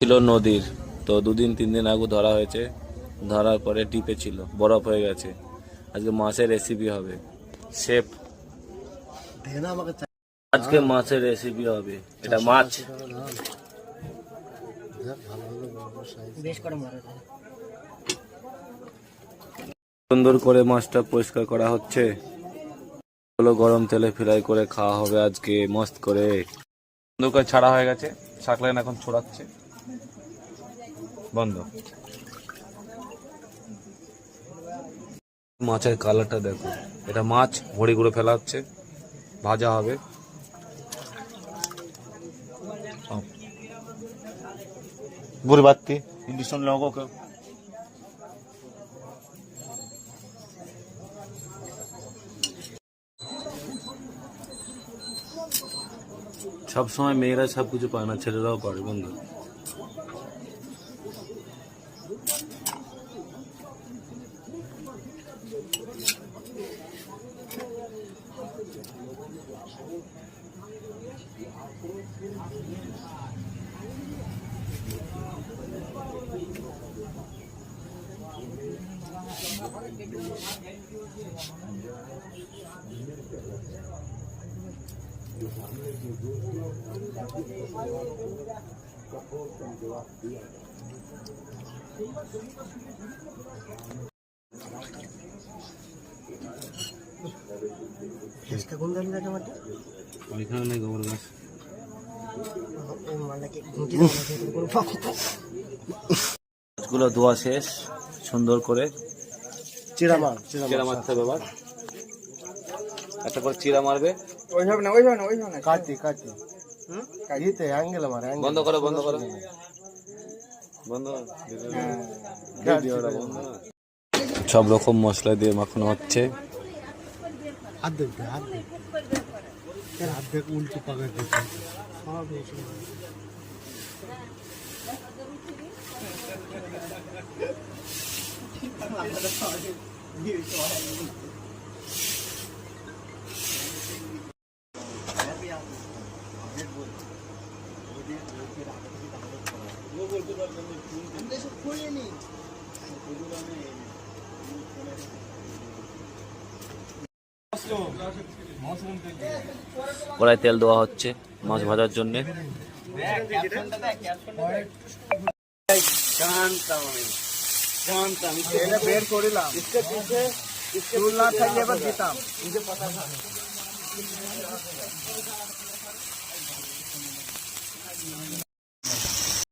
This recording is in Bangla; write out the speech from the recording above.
ছিল নদীর, তো 2-3 দিন আগে ধরা হয়েছে। ধরার পরে টিপে ছিল, বরফ হয়ে গেছে। আজকে মাছের রেসিপি হবে। শেফ, আজকে মাছের রেসিপি হবে। এটা মাছ সুন্দর করে মাছটা পরিষ্কার করা হচ্ছে। হলো গরম তেলে ফ্রাই করে খাওয়া হবে আজকে মস্ত করে। সুন্দর করে ছাড়া হয়ে গেছে, শাকলাইন এখন ছড়াচ্ছে। বন্ধ। মাছের কালারটা দেখো, এটা মাছ ভড়ি করে ফেলা হচ্ছে, ভাজা হবে। बुरी बात थी हिंदुस्तान लोगों को। সব সময় মেয়েরা সব কিছু পায় না, ছেলেরাও পারে বন্ধু। ওইখানে নেই গোবর গাছ। মাছগুলো ধোয়া শেষ, সুন্দর করে चिरा মারতে হবে। এবার একটা করে চিরা মারবে। काटी काटी काटी एंगल हमारा বন্ধ করো, বন্ধ করো, বন্ধ। সব রকম মশলা দিয়ে মাখানো হচ্ছে। हाथ देख हाथ देख उल्टी पकड़ देते কড়াই তেল দেওয়া হচ্ছে মাছ ভাজার জন্য। বের করিলাম চুল না থাকলে এবার দিতাম।